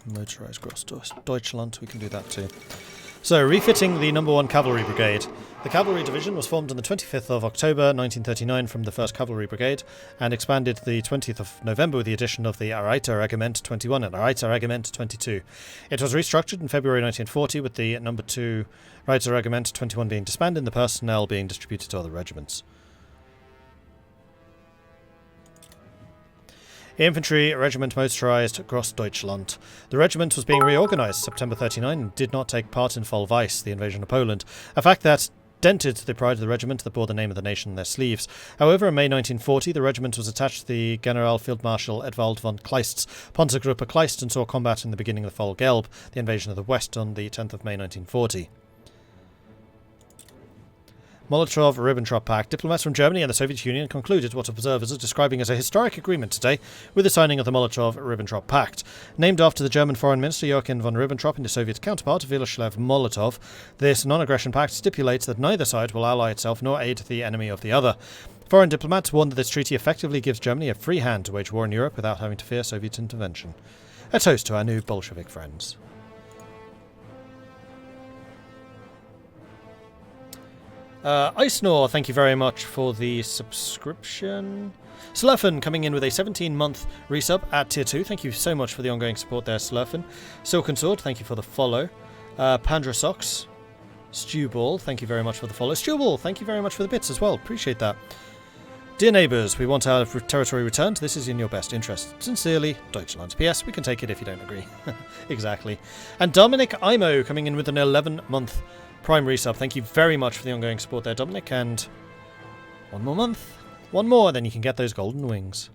Motorised Gross Deutschland, we can do that too. So, refitting the number 1 Cavalry Brigade. The Cavalry Division was formed on the 25th of October 1939 from the 1st Cavalry Brigade and expanded the 20th of November with the addition of the Reiter Regiment 21 and Reiter Regiment 22. It was restructured in February 1940 with the number 2 Reiter Regiment 21 being disbanded and the personnel being distributed to other regiments. Infantry Regiment Motorised Grossdeutschland. The regiment was being reorganised September 39 and did not take part in Vollweiss, the invasion of Poland, a fact that dented the pride of the regiment that bore the name of the nation on their sleeves. However, in May 1940, the regiment was attached to the Generalfeldmarschall Edvald von Kleist's Panzergruppe Kleist and saw combat in the beginning of the Vollgelb, the invasion of the West, on the 10th of May 1940. Molotov-Ribbentrop Pact. Diplomats from Germany and the Soviet Union concluded what observers are describing as a historic agreement today with the signing of the Molotov-Ribbentrop Pact. Named after the German Foreign Minister Joachim von Ribbentrop and his Soviet counterpart Vyacheslav Molotov, this non-aggression pact stipulates that neither side will ally itself nor aid the enemy of the other. Foreign diplomats warned that this treaty effectively gives Germany a free hand to wage war in Europe without having to fear Soviet intervention. A toast to our new Bolshevik friends. Icenor, thank you very much for the subscription. Slurfen coming in with a 17-month resub at tier 2. Thank you so much for the ongoing support there, Slurfen. Silken Sword, thank you for the follow. Pandra Socks. Stewball, thank you very much for the follow. Stewball, thank you very much for the bits as well. Appreciate that. Dear neighbours, we want our territory returned. This is in your best interest. Sincerely, Deutschland. P.S. We can take it if you don't agree. Exactly. And Dominic Imo coming in with an 11-month Prime resub. Thank you very much for the ongoing support there, Dominic. And one more month. One more, then you can get those golden wings.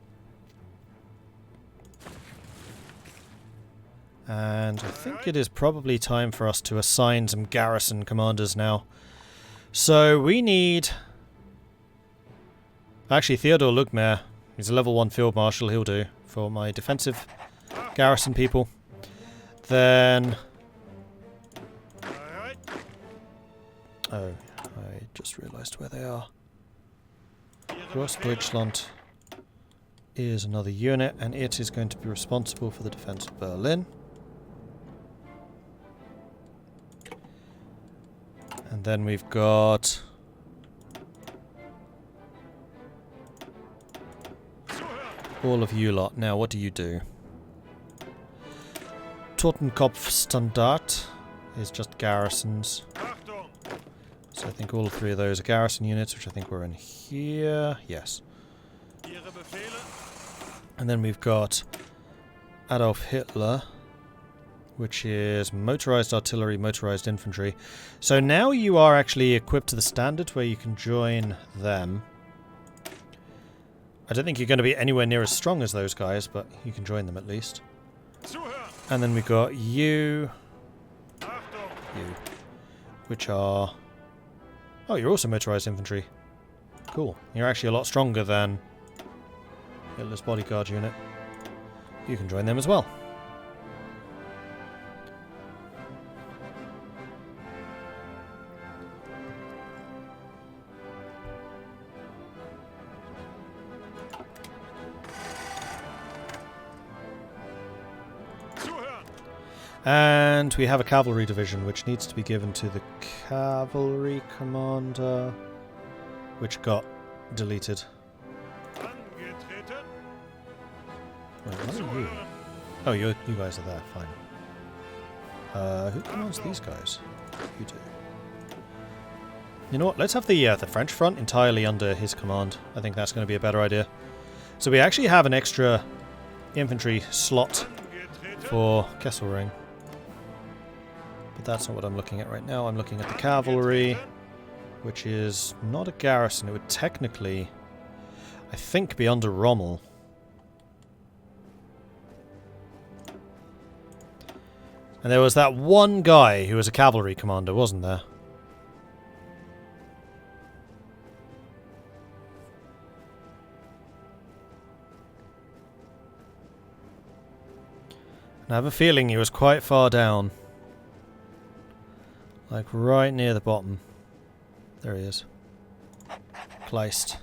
And I think it is probably time for us to assign some garrison commanders now. So we need... Actually, Theodore Lugmer. He's a level 1 field marshal. He'll do for my defensive garrison people. Then... Oh, I just realised where they are. Grossdeutschland is another unit, and it is going to be responsible for the defence of Berlin. And then we've got... all of you lot. Now, what do you do? Totenkopfstandard is just garrisons. So I think all 3 of those are garrison units, which I think were in here. Yes. And then we've got Adolf Hitler, which is motorised artillery, motorised infantry. So now you are actually equipped to the standard where you can join them. I don't think you're going to be anywhere near as strong as those guys, but you can join them at least. And then we've got you, which are... Oh, you're also motorised infantry. Cool. You're actually a lot stronger than Hitler's bodyguard unit. You can join them as well. And we have a cavalry division, which needs to be given to the cavalry commander, which got deleted. Wait, what are you? Oh, you guys are there, fine. Who commands these guys? You do. You know what, let's have the French front entirely under his command. I think that's going to be a better idea. So we actually have an extra infantry slot for Kesselring. But that's not what I'm looking at right now. I'm looking at the cavalry, which is not a garrison. It would technically, I think, be under Rommel. And there was that one guy who was a cavalry commander, wasn't there? And I have a feeling he was quite far down. Like right near the bottom. There he is. Kleist.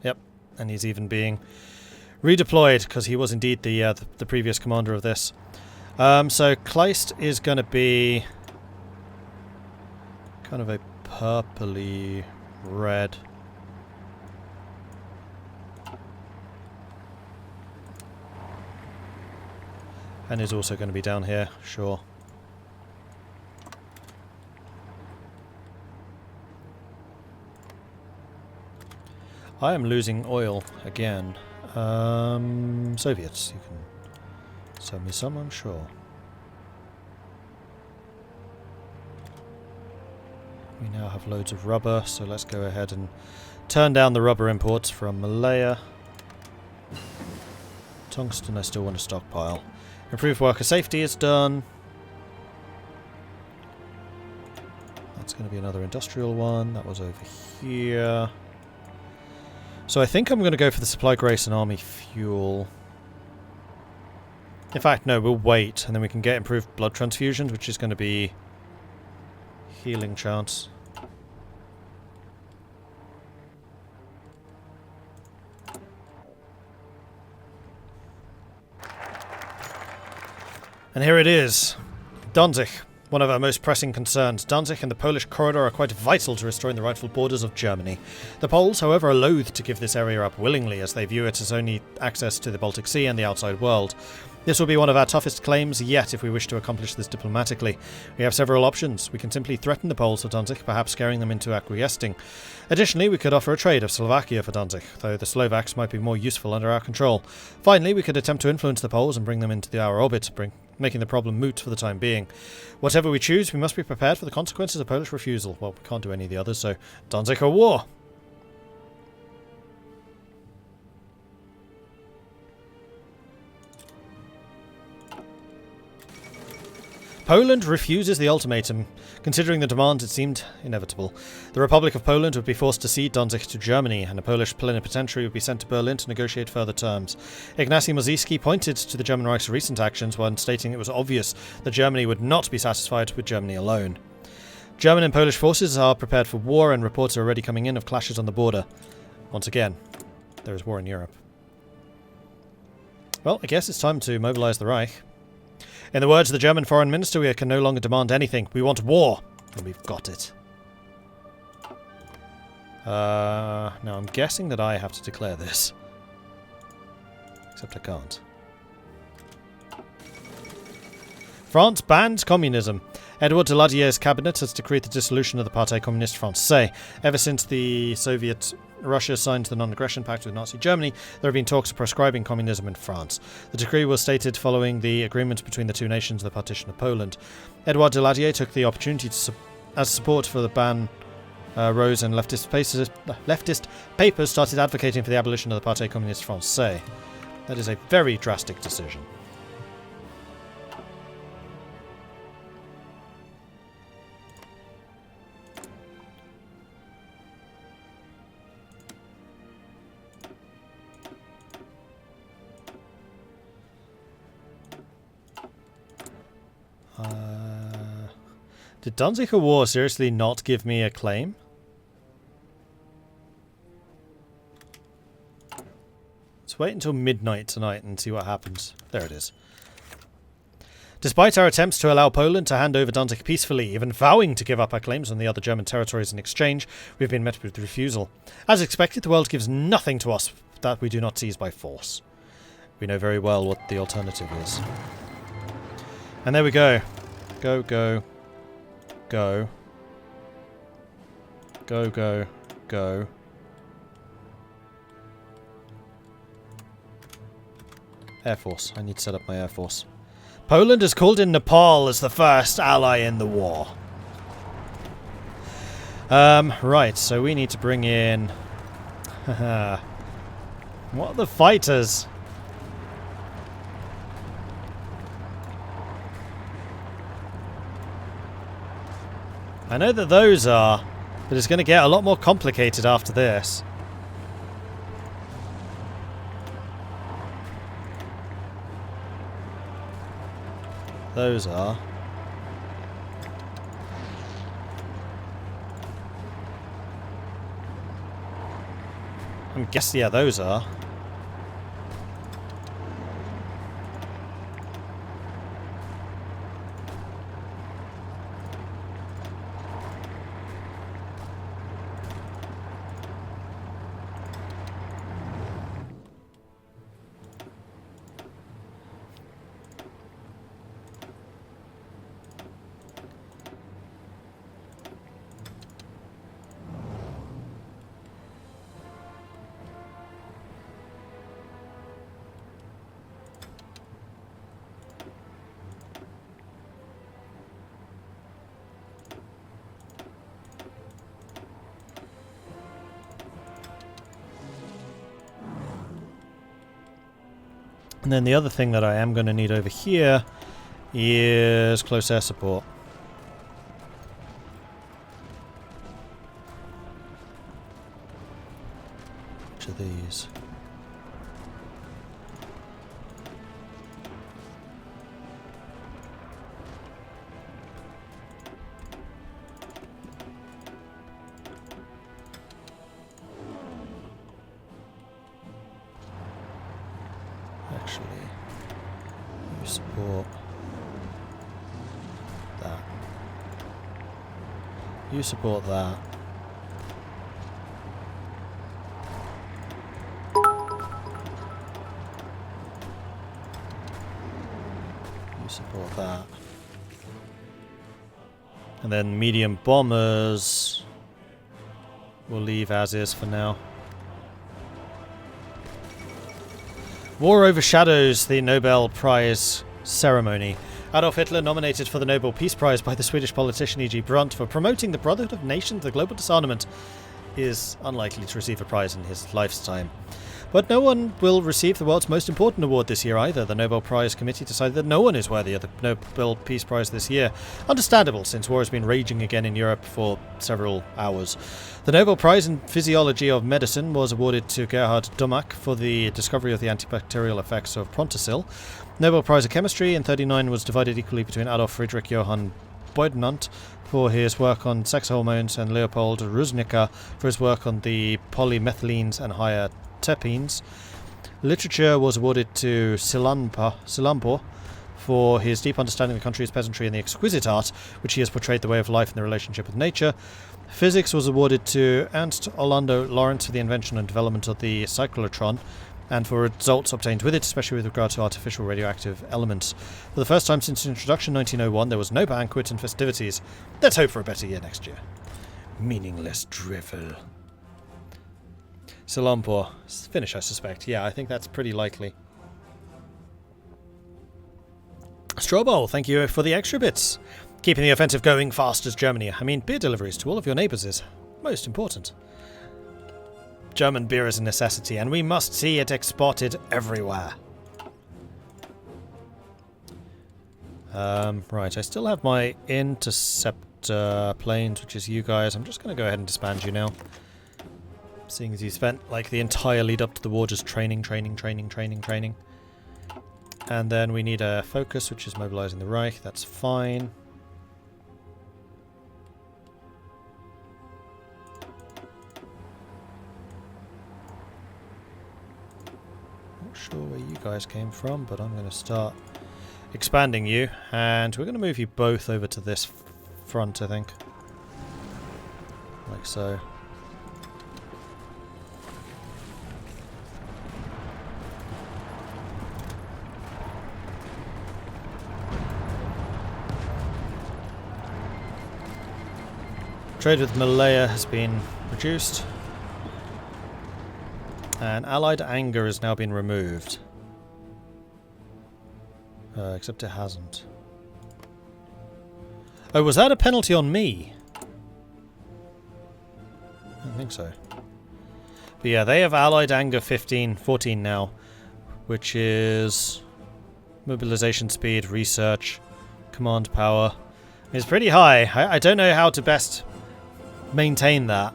Yep. And he's even being redeployed because he was indeed the previous commander of this. So Kleist is going to be kind of a purpley red. And is also going to be down here, sure. I am losing oil again. Soviets, you can send me some, I'm sure. We now have loads of rubber, so let's go ahead and turn down the rubber imports from Malaya. Tungsten I still want to stockpile. Improved worker safety is done. That's going to be another industrial one. That was over here. So I think I'm going to go for the supply grace and army fuel. In fact, no, we'll wait, and then we can get improved blood transfusions, which is going to be healing chance. And here it is. Danzig. One of our most pressing concerns. Danzig and the Polish corridor are quite vital to restoring the rightful borders of Germany. The Poles, however, are loath to give this area up willingly, as they view it as only access to the Baltic Sea and the outside world. This will be one of our toughest claims yet if we wish to accomplish this diplomatically. We have several options. We can simply threaten the Poles for Danzig, perhaps scaring them into acquiescing. Additionally, we could offer a trade of Slovakia for Danzig, though the Slovaks might be more useful under our control. Finally, we could attempt to influence the Poles and bring them into our orbit, making the problem moot for the time being. Whatever we choose, we must be prepared for the consequences of Polish refusal. Well, we can't do any of the others, so Danzig or war! Poland refuses the ultimatum. Considering the demands, it seemed inevitable. The Republic of Poland would be forced to cede Danzig to Germany, and a Polish plenipotentiary would be sent to Berlin to negotiate further terms. Ignacy Mozycki pointed to the German Reich's recent actions when stating it was obvious that Germany would not be satisfied with Germany alone. German and Polish forces are prepared for war, and reports are already coming in of clashes on the border. Once again, there is war in Europe. Well, I guess it's time to mobilize the Reich. In the words of the German Foreign Minister, we can no longer demand anything. We want war, and we've got it. Now I'm guessing that I have to declare this. Except I can't. France bans communism. Edouard Daladier's cabinet has decreed the dissolution of the Parti Communiste Français. Ever since the Soviet Russia signed the non-aggression pact with Nazi Germany, there have been talks of proscribing communism in France. The decree was stated following the agreement between the two nations of the partition of Poland. Edouard Daladier took the opportunity to as support for the ban rose and leftist papers started advocating for the abolition of the Parti Communiste Français. That is a very drastic decision. Did Danziger War seriously not give me a claim? Let's wait until midnight tonight and see what happens. There it is. Despite our attempts to allow Poland to hand over Danzig peacefully, even vowing to give up our claims on the other German territories in exchange, we've been met with refusal. As expected, the world gives nothing to us that we do not seize by force. We know very well what the alternative is. And there we go. Go, go. Go. Go, go, go. Air Force. I need to set up my Air Force. Poland has called in Nepal as the first ally in the war. Right, so we need to bring in... what are the fighters? I know that those are, but it's going to get a lot more complicated after this. Those are. I guess, yeah, those are. And then the other thing that I am going to need over here is close air support. Which are these? Actually, you support that. You support that. You support that. And then medium bombers will leave as is for now. War overshadows the Nobel Prize ceremony. Adolf Hitler, nominated for the Nobel Peace Prize by the Swedish politician E.G. Brunt for promoting the Brotherhood of Nations, the global disarmament, is unlikely to receive a prize in his lifetime. But no one will receive the world's most important award this year either. The Nobel Prize Committee decided that no one is worthy of the Nobel Peace Prize this year. Understandable, since war has been raging again in Europe for several hours. The Nobel Prize in Physiology of Medicine was awarded to Gerhard Dummack for the discovery of the antibacterial effects of Prontosil. Nobel Prize of Chemistry in 1939 was divided equally between Adolf Friedrich Johann Boydnant for his work on sex hormones and Leopold Ruznicka for his work on the polymethylenes and higher terpenes. Literature was awarded to Silampur for his deep understanding of the country's peasantry and the exquisite art which he has portrayed the way of life and the relationship with nature. Physics was awarded to Ernst Orlando Lawrence for the invention and development of the cyclotron and for results obtained with it, especially with regard to artificial radioactive elements. For the first time since its introduction in 1901, there was no banquet and festivities. Let's hope for a better year next year. Meaningless drivel. Silampur. Finish, I suspect. Yeah, I think that's pretty likely. Strawbowl, thank you for the extra bits. Keeping the offensive going fast as Germany. I mean, beer deliveries to all of your neighbours is most important. German beer is a necessity, and we must see it exported everywhere. Right, I still have my interceptor planes, which is you guys. I'm just going to go ahead and disband you now. Seeing as you spent like the entire lead up to the war just training. And then we need a focus, which is mobilizing the Reich. That's fine. Not sure where you guys came from, but I'm going to start expanding you. And we're going to move you both over to this front, I think. Like so. Trade with Malaya has been reduced. And Allied anger has now been removed. Except it hasn't. Oh, was that a penalty on me? I don't think so. But yeah, they have Allied anger 14 now. Which is mobilization speed, research, command power. It's pretty high. I don't know how to best maintain that.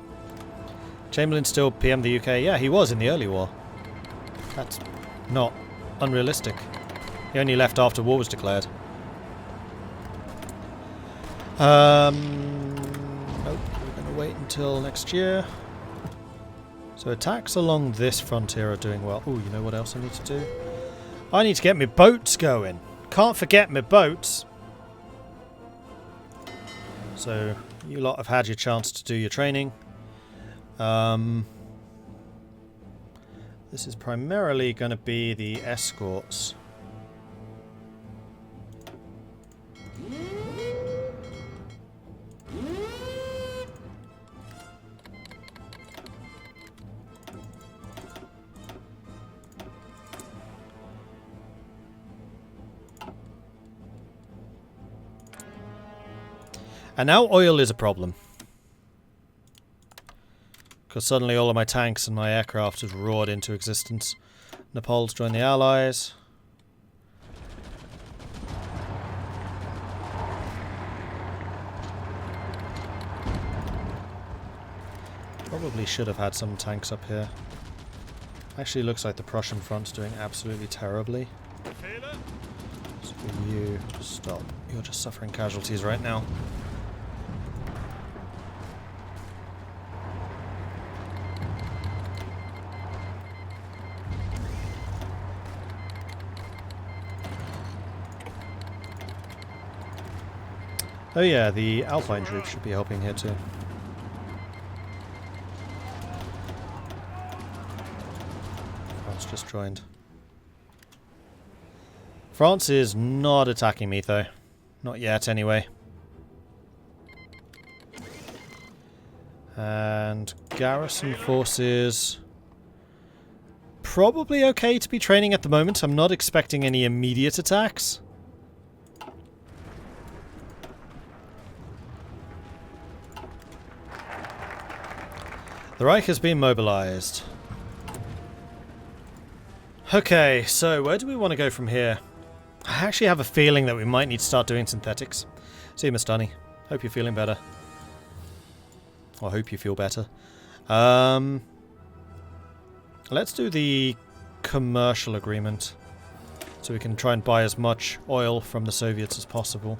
Chamberlain still PM the UK. Yeah, he was in the early war. That's not unrealistic. He only left after war was declared. Nope, we're going to wait until next year. So attacks along this frontier are doing well. Oh, you know what else I need to do? I need to get my boats going. Can't forget my boats. So you lot have had your chance to do your training. This is primarily going to be the escorts. And now oil is a problem. Because suddenly all of my tanks and my aircraft have roared into existence. Nepal's joined the Allies. Probably should have had some tanks up here. Actually looks like the Prussian front's doing absolutely terribly. So you stop. You're just suffering casualties right now. Oh yeah, the Alpine troops should be helping here too. France just joined. France is not attacking me though. Not yet anyway. And garrison forces... probably okay to be training at the moment. I'm not expecting any immediate attacks. The Reich has been mobilized. Okay, so where do we want to go from here? I actually have a feeling that we might need to start doing synthetics. See you, Miss Dunny. Hope you're feeling better. Or hope you feel better. Let's do the commercial agreement. So we can try and buy as much oil from the Soviets as possible.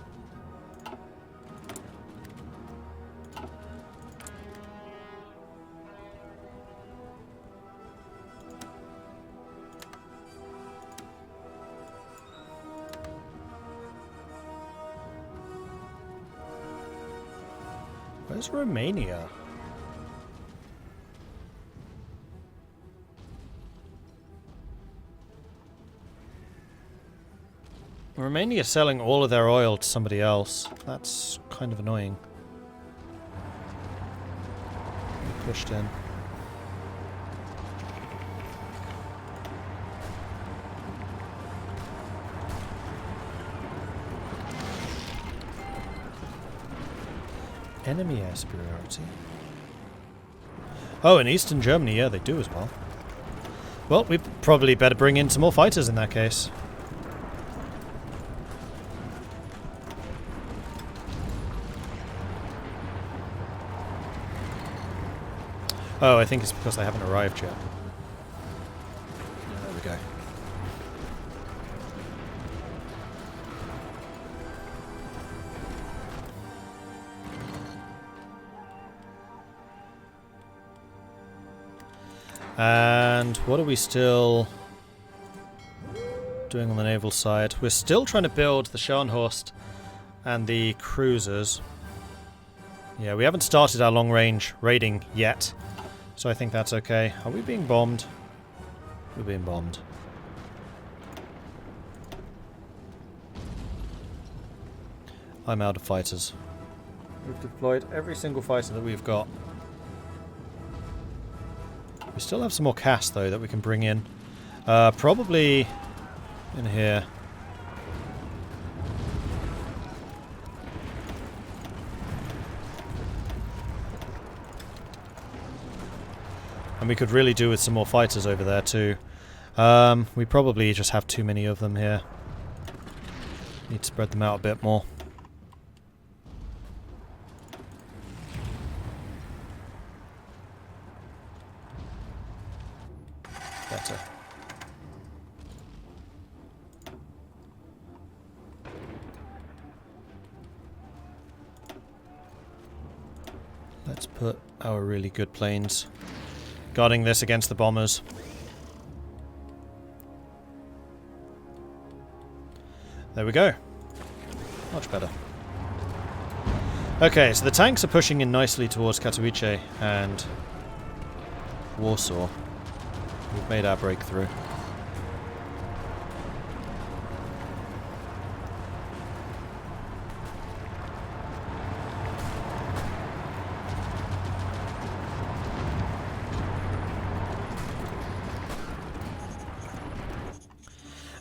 Where's Romania? Romania is selling all of their oil to somebody else. That's kind of annoying. Pushed in. Enemy air superiority. Oh, in Eastern Germany, yeah, they do as well. Well, we probably better bring in some more fighters in that case. Oh, I think it's because they haven't arrived yet. There we go. And what are we still doing on the naval side? We're still trying to build the Scharnhorst and the cruisers. Yeah, we haven't started our long-range raiding yet, so I think that's okay. Are we being bombed? We're being bombed. I'm out of fighters. We've deployed every single fighter that we've got. We still have some more cast, though, that we can bring in. Probably in here. And we could really do with some more fighters over there, too. We probably just have too many of them here. Need to spread them out a bit more. Better. Let's put our really good planes guarding this against the bombers. There we go. Much better. Okay, so the tanks are pushing in nicely towards Katowice and Warsaw. We've made our breakthrough.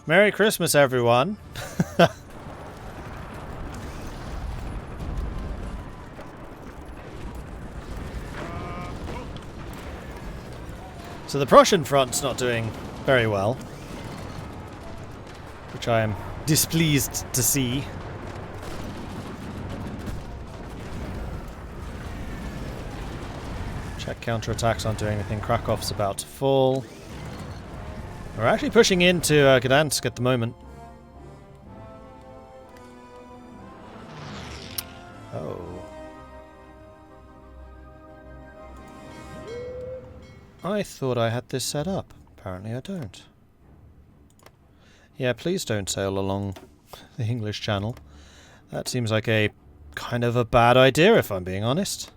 Merry Christmas, everyone! So the Prussian front's not doing very well, which I am displeased to see. Check counterattacks aren't doing anything. Krakow's about to fall. We're actually pushing into Gdansk at the moment. Oh. I thought I had this set up. Apparently I don't. Yeah, please don't sail along the English Channel. That seems like a kind of a bad idea, if I'm being honest.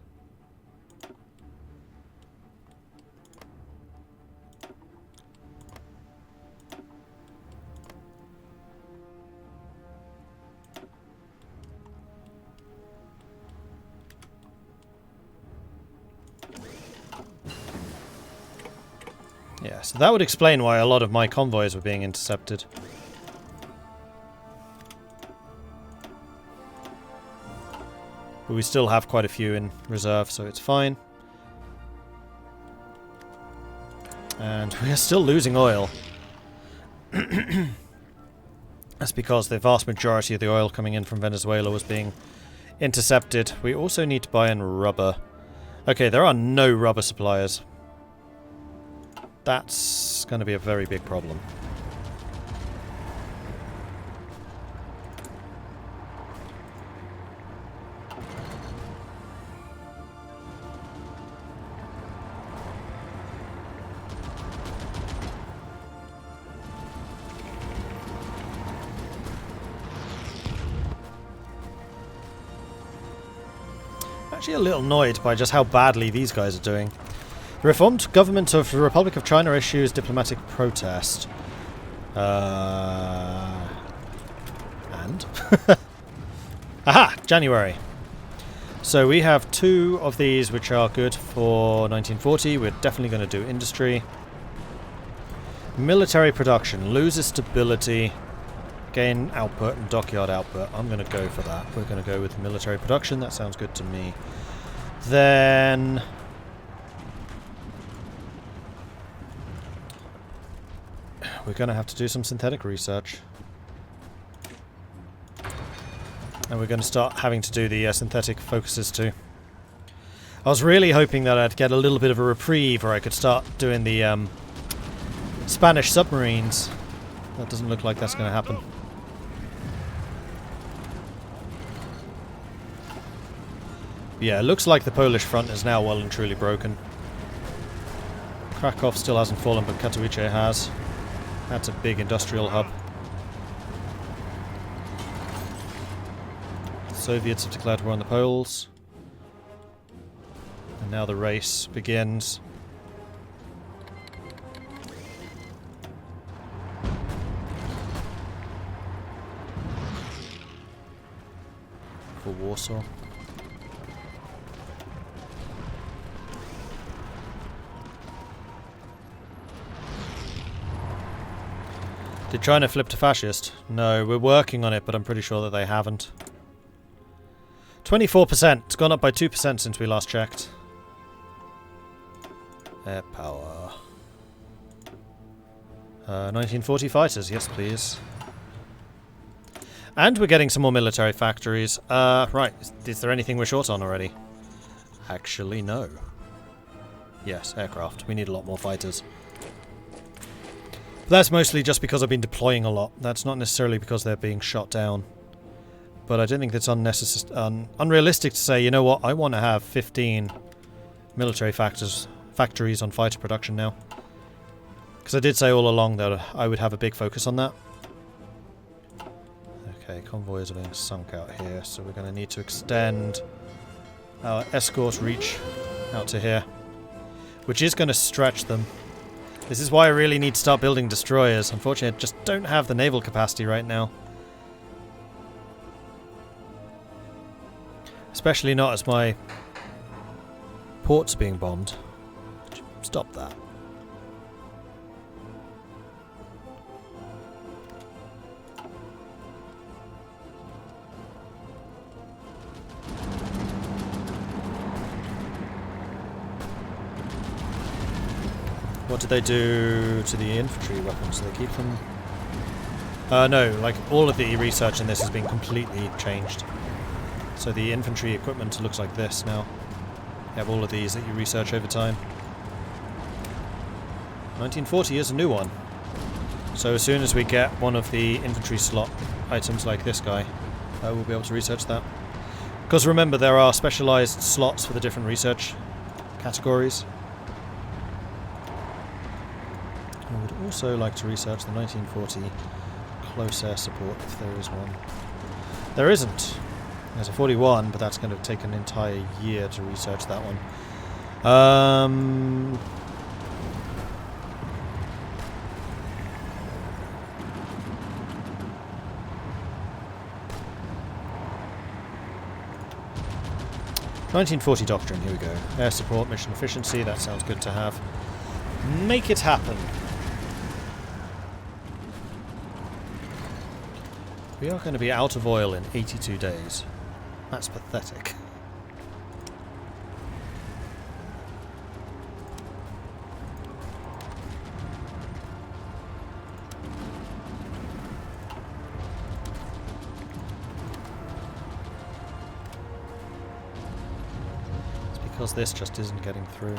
Yeah, so that would explain why a lot of my convoys were being intercepted. But we still have quite a few in reserve, so it's fine. And we are still losing oil. That's because the vast majority of the oil coming in from Venezuela was being intercepted. We also need to buy in rubber. Okay, there are no rubber suppliers. That's going to be a very big problem. I'm actually a little annoyed by just how badly these guys are doing. The reformed government of the Republic of China issues diplomatic protest. And? Aha! January. So we have 2 of these which are good for 1940. We're definitely going to do industry. Military production. Loses stability. Gain output and dockyard output. I'm going to go for that. We're going to go with military production. That sounds good to me. Then... we're going to have to do some synthetic research. And we're going to start having to do the synthetic focuses too. I was really hoping that I'd get a little bit of a reprieve where I could start doing the Spanish submarines. That doesn't look like that's going to happen. Yeah, it looks like the Polish front is now well and truly broken. Krakow still hasn't fallen, but Katowice has. That's a big industrial hub. The Soviets have declared war on the Poles. And now the race begins. For Warsaw. Did China flip to fascist? No, we're working on it, but I'm pretty sure that they haven't. 24%. It's gone up by 2% since we last checked. Air power. 1940 fighters, yes please. And we're getting some more military factories. Right, is there anything we're short on already? Actually, no. Yes, aircraft. We need a lot more fighters. That's mostly just because I've been deploying a lot. That's not necessarily because they're being shot down. But I don't think that's unrealistic to say, you know what, I want to have 15 military factories on fighter production now. Because I did say all along that I would have a big focus on that. Okay, convoys are being sunk out here, so we're going to need to extend our escort reach out to here. Which is going to stretch them. This is why I really need to start building destroyers. Unfortunately, I just don't have the naval capacity right now. Especially not as my port's being bombed. Stop that. What did they do to the infantry weapons? Do they keep them? No, like all of the research in this has been completely changed. So the infantry equipment looks like this now. You have all of these that you research over time. 1940 is a new one. So as soon as we get one of the infantry slot items like this guy, we'll be able to research that. Because remember, there are specialised slots for the different research categories. I would also like to research the 1940 close air support, if there is one. There isn't. There's a 41, but that's going to take an entire year to research that one. 1940 doctrine, here we go. Air support, mission efficiency, that sounds good to have. Make it happen. We are going to be out of oil in 82 days. That's pathetic. It's because this just isn't getting through.